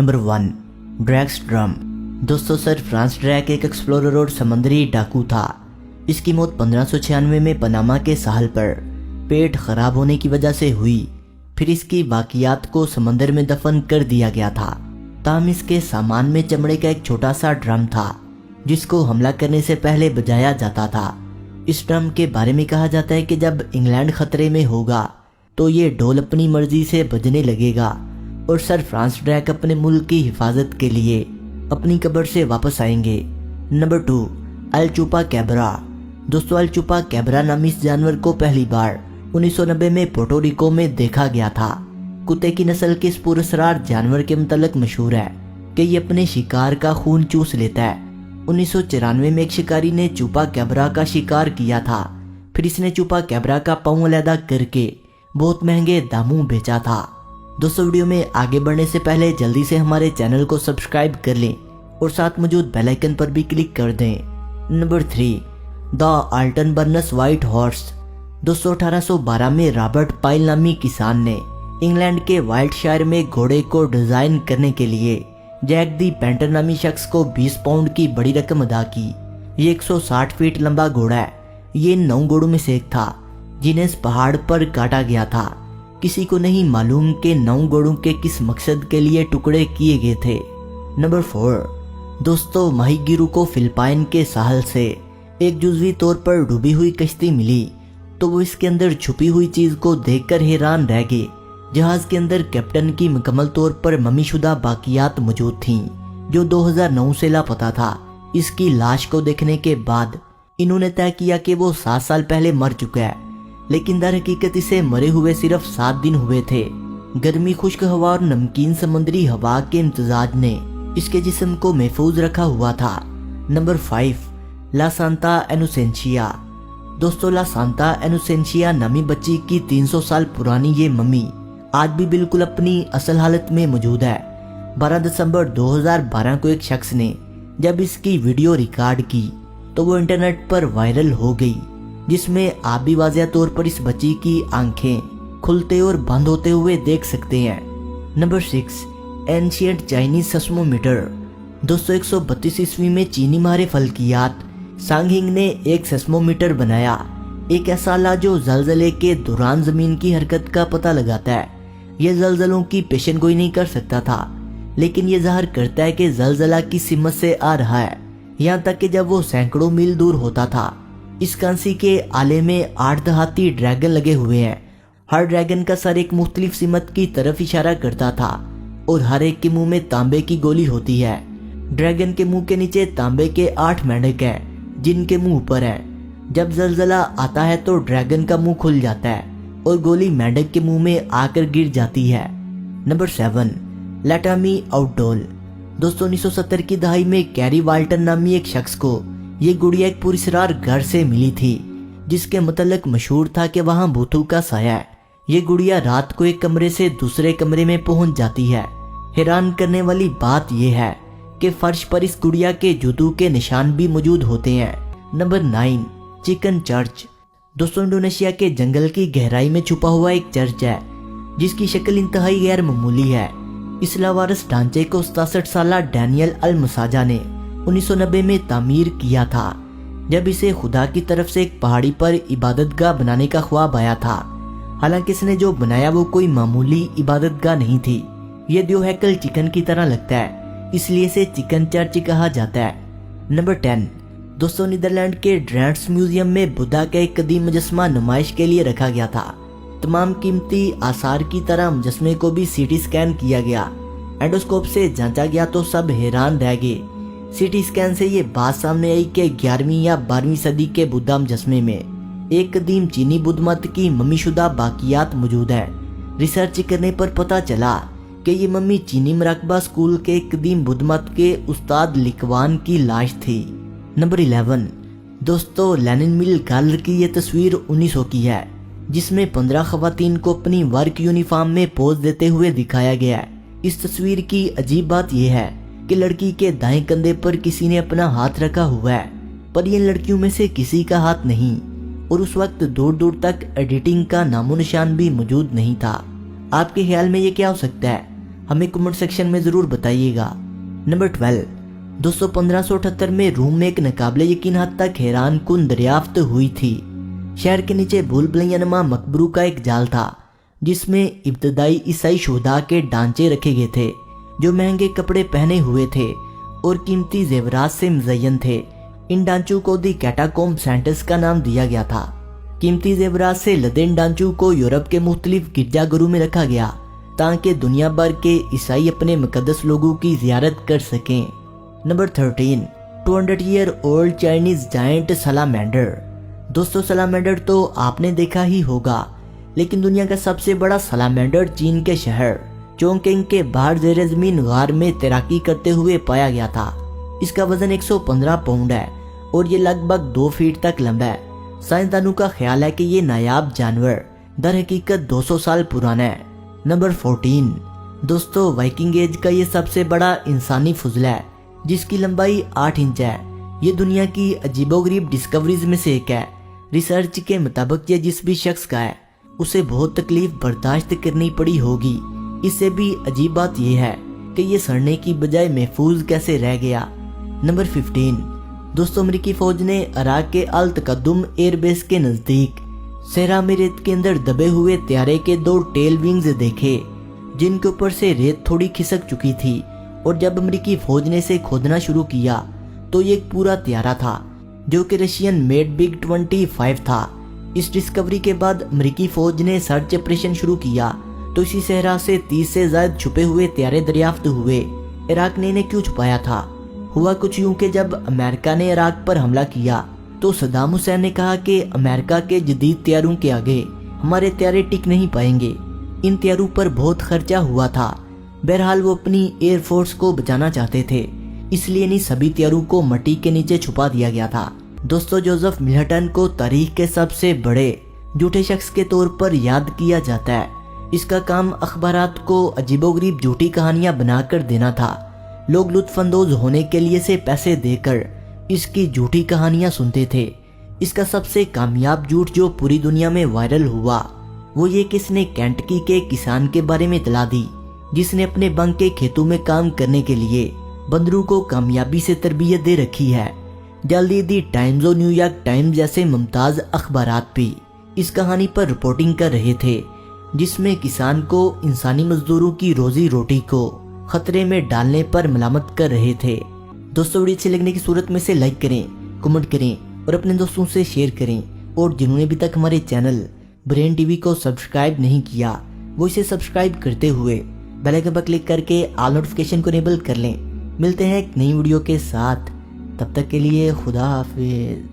Number 1, Drake's drum. दोस्तों, sir Francis Drake एक explorer और समंदरी डाकू था। इसकी मौत 1596 में पनामा के साहल पर पेट खराब होने की वजह से हुई। फिर इसकी बाकियात को समंदर में दफन कर दिया गया था। ताहम इसके सामान में चमड़े का एक छोटा सा ड्रम था जिसको हमला करने से पहले बजाया जाता था। इस ड्रम के बारे में कहा जाता है कि जब इंग्लैंड खतरे में होगा तो ये ढोल अपनी मर्जी से बजने लगेगा और सर फ्रांस ड्रैक अपने मुल्क की हिफाजत के लिए अपनी कब्र से वापस आएंगे। नंबर 2, अल चुपा कैबरा। दोस्तों, अल चुपा कैबरा नामी इस जानवर को पहली बार 1990 में पोर्टो रिको में देखा गया था। कुत्ते की नस्ल के इस पुरस्कार जानवर के मुतल्लिक मशहूर है कि ये अपने शिकार का खून चूस लेता है। 1994 में एक शिकारी ने चुपा कैबरा का शिकार किया था। फिर इसने चुपा कैबरा का पाँव अलहदा करके बहुत महंगे दामों बेचा था। दोस्तों, वीडियो में आगे बढ़ने से पहले जल्दी से हमारे चैनल को सब्सक्राइब कर लें और साथ मौजूद बेल आइकन पर भी क्लिक कर दें। Number 3, the Alton Barnes white horse. दोस्तों, 1812 में रॉबर्ट पाइल नामी किसान ने इंग्लैंड के वाइल्डशायर में घोड़े को डिजाइन करने के लिए जैक दी पेंटर नामी शख्स को 20 पाउंड की बड़ी रकम अदा की। ये 160 फीट लंबा घोड़ा है। ये 9 घोड़ों में से एक था जिन्हें इस पहाड़ पर काटा गया था। किसी को नहीं मालूम कि 9 घोड़ों के किस मकसद के लिए टुकड़े किए गए थे। नंबर 4, दोस्तों, माहीगीरों को फिलिपाइन के साहल से एक जुज़वी तौर पर डूबी हुई कश्ती मिली तो वो इसके अंदर छुपी हुई चीज को देखकर हैरान रह गए। जहाज के अंदर कैप्टन की मुकम्मल तौर पर मम्मीशुदा बाकियात मौजूद थीं जो 2009 से लापता था। इसकी लाश को देखने के बाद इन्होंने तय किया कि वो 7 साल पहले मर चुका है, लेकिन दर हकीकत इसे मरे हुए सिर्फ 7 दिन हुए थे। गर्मी, खुश्क हवा और नमकीन समुद्री हवा के इम्तजाज ने इसके जिस्म को महफूज रखा हुआ था। Number 5, La Santa इनोसेंशिया। दोस्तों, ला सांता इनोसेंशिया नामी बच्ची की 300 साल पुरानी ये मम्मी आज भी बिल्कुल अपनी असल हालत में मौजूद है। 12 दिसंबर 2012 को एक शख्स ने जब इसकी वीडियो रिकॉर्ड की तो वो इंटरनेट पर वायरल हो गई, जिसमें आप भी वाज़िया तौर पर इस बच्ची की आंखें खुलते और बंद होते हुए देख सकते हैं। Number 6, ancient Chinese seismometer. दोस्तों, 132 ईस्वी में चीनी मारे फल्कियात सांगहिंग ने एक सेस्मोमीटर बनाया, एक ऐसा आला जो जलजले के दौरान जमीन की हरकत का पता लगाता है। यह जलजलों की पेशेनगोई नहीं कर सकता था, लेकिन यह जाहिर करता है कि जलजला किस सिमत से आ रहा है, यहाँ तक कि जब वो सैकड़ों मील दूर होता था। इस कांसी के आले में 8 दहाती ड्रैगन लगे हुए हैं। हर ड्रैगन का सर एक मुख्तलिफ सिमत की तरफ इशारा करता था और हर एक के मुंह में तांबे की गोली होती है। ड्रैगन के मुंह के नीचे तांबे के 8 मेंढक हैं जिनके मुंह ऊपर हैं। जब जलजला आता है तो ड्रैगन का मुंह खुल जाता है और गोली मेंढक के मुंह में आकर गिर जाती है। नंबर 7, लैटामी आउटडोल। दोस्तों, 1970 की दहाई में कैरी वाल्टन नामी एक शख्स को ये गुड़िया एक पुरस्कार घर से मिली थी जिसके मुतल्लिक मशहूर था कि वहाँ भूतों का साया है। ये गुड़िया रात को एक कमरे से दूसरे कमरे में पहुंच जाती है। हैरान करने वाली बात यह है कि फर्श पर इस गुड़िया के जूतों के निशान भी मौजूद होते हैं। Number 9, chicken church. दोस्तों, इंडोनेशिया के जंगल की गहराई में छुपा हुआ एक चर्च है जिसकी शक्ल इंतहाई गैर मामूली है। इस लावारस ढांचे को 67 साला डैनियल अल मसाजा ने 1990 में तामीर किया था, जब इसे खुदा की तरफ से एक पहाड़ी पर इबादतगाह बनाने का ख्वाब आया था। हालांकि इसने जो बनाया वो कोई मामूली इबादतगाह नहीं थी। ये दो हैकल चिकन की तरह लगता है, इसलिए इसे चिकन चर्च कहा जाता है। नंबर 10, दोस्तों, नीदरलैंड के ड्रेंट्स म्यूजियम में बुद्धा का एक कदीम मुजस्मा नुमाइश के लिए रखा गया था। तमाम कीमती आसार की तरह मुजस्मे को भी सीटी स्कैन किया गया। एंडोस्कोप से जांचा गया तो सब हैरान रह गए। सीटी स्कैन से ये बात सामने आई कि 11वीं या 12वीं सदी के बुद्धा मुजस्मे में एक कदीम चीनी बुद्ध मत की मम्मीशुदा बाकियात मौजूद है। रिसर्च करने पर पता चला कि ये मम्मी चीनी मराकबा स्कूल के कदीम बुद्ध मत के उस्ताद लिकवान की लाश थी। नंबर 11, दोस्तों, लेनिन मिल गालर की ये तस्वीर 1900 की है जिसमें 15 खवातीन को अपनी वर्क यूनिफॉर्म में पोज देते हुए दिखाया गया है। इस तस्वीर की अजीब बात यह है कि लड़की के दाएं कंधे पर किसी ने अपना हाथ रखा हुआ है, पर ये लड़कियों में से किसी का हाथ नहीं और उस वक्त दूर दूर तक एडिटिंग का नामो निशान भी मौजूद नहीं था। आपके ख्याल में ये क्या हो सकता है? हमें कमेंट सेक्शन में ज़रूर बताइएगा। नंबर 12 दोस्तों 1578 में रोम में एक नाकाबिले यकीन हद तक हैरान कुन दरियाफ्त हुई थी। शहर के नीचे भूल भुलैया मकबरों का एक जाल था जिसमें इब्तदाई ईसाई शुहदा के ढांचे रखे गए थे जो महंगे कपड़े पहने हुए थे और कीमती जेवरात से मुज़य्यन थे। इन ढांचों को दी कैटाकोम्ब सेंटस का नाम दिया गया था। कीमती जेवरात से लदे इन ढांचों को यूरोप के मुख्तलिफ गिरजाघरों में रखा गया ताकि दुनिया भर के ईसाई अपने मुकद्दस लोगों की ज़ियारत कर सकें। Number 13 200 year old Chinese giant सलामेंडर। दोस्तों सलामेंडर तो आपने देखा ही होगा, लेकिन दुनिया का सबसे बड़ा सलामेंडर चीन के शहर चोंगकिंग के बाहर ज़ेरे ज़मीन गार में तैराकी करते हुए पाया गया था। इसका वजन 115 पाउंड है और ये लगभग 2 फीट तक लंबा है। साइंसदानों का ख्याल है कि ये नायाब जानवर दर हकीकत 200 साल पुराना है। नंबर 14 दोस्तों वाइकिंग एज का ये सबसे बड़ा इंसानी फुजला है जिसकी लंबाई 8 इंच है। ये दुनिया की अजीबोगरीब डिस्कवरीज में से एक है। रिसर्च के मुताबिक ये जिस भी शख्स का है उसे बहुत तकलीफ बर्दाश्त करनी पड़ी होगी। इससे भी अजीब बात यह है कि ये सड़ने की बजाय महफूज कैसे रह गया। नंबर 15 दोस्तों अमेरिकी फौज ने इराक के अल तकद्दुम एयरबेस के नज़दीक सहरा में रेत के अंदर दबे हुए त्यारे के 2 टेल विंग्स देखे जिनके ऊपर से रेत थोड़ी खिसक चुकी थी। और जब अमेरिकी फौज ने इसे खोदना शुरू किया तो ये एक पूरा त्यारा था जो कि रशियन मेड बिग 25 था। इस डिस्कवरी के बाद अमेरिकी फौज ने सर्च ऑपरेशन शुरू किया तो इसी सहरा से 30 से ज्यादा छुपे हुए त्यारे दरियाफ्त हुए। इराक ने इन्हें क्यों छुपाया था? हुआ कुछ यूं कि जब अमेरिका ने इराक पर हमला किया तो सद्दाम हुसैन ने कहा कि अमेरिका के जदीद त्यारों के आगे हमारे त्यारे टिक नहीं पाएंगे। इन त्यारों पर बहुत खर्चा हुआ था। बहरहाल वो अपनी एयरफोर्स को बचाना चाहते थे, इसलिए इन सभी त्यारों को मिट्टी के नीचे छुपा दिया गया था। दोस्तों जोसेफ मिल्टन को तारीख के सबसे बड़े झूठे शख्स के तौर पर याद किया जाता है। इसका काम अखबारात को अजीबोगरीब झूठी कहानियां बनाकर देना था। लोग लुत्फानंदोज होने के लिए से पैसे देकर इसकी झूठी कहानियां सुनते थे। इसका सबसे कामयाब झूठ जो पूरी दुनिया में वायरल हुआ वो ये कि इसने केंटकी के किसान के बारे में इतला दी जिसने अपने बंग के खेतों में काम करने के लिए बंदरों को कामयाबी से तरबियत दे रखी है। जल्दी दी टाइम्स और न्यूयॉर्क टाइम्स जैसे मुमताज अखबारात भी इस कहानी पर रिपोर्टिंग कर रहे थे जिसमें किसान को इंसानी मजदूरों की रोजी रोटी को खतरे में डालने पर मलामत कर रहे थे। दोस्तों वीडियो अच्छे लगने की सूरत में से लाइक करें, कमेंट करें और अपने दोस्तों से शेयर करें। और जिन्होंने अभी तक हमारे चैनल ब्रेन टीवी को सब्सक्राइब नहीं किया वो इसे सब्सक्राइब करते हुए बेल आइकन पर क्लिक करके ऑल नोटिफिकेशन को इनेबल कर लें। मिलते हैं एक नई वीडियो के साथ, तब तक के लिए खुदा हाफिज।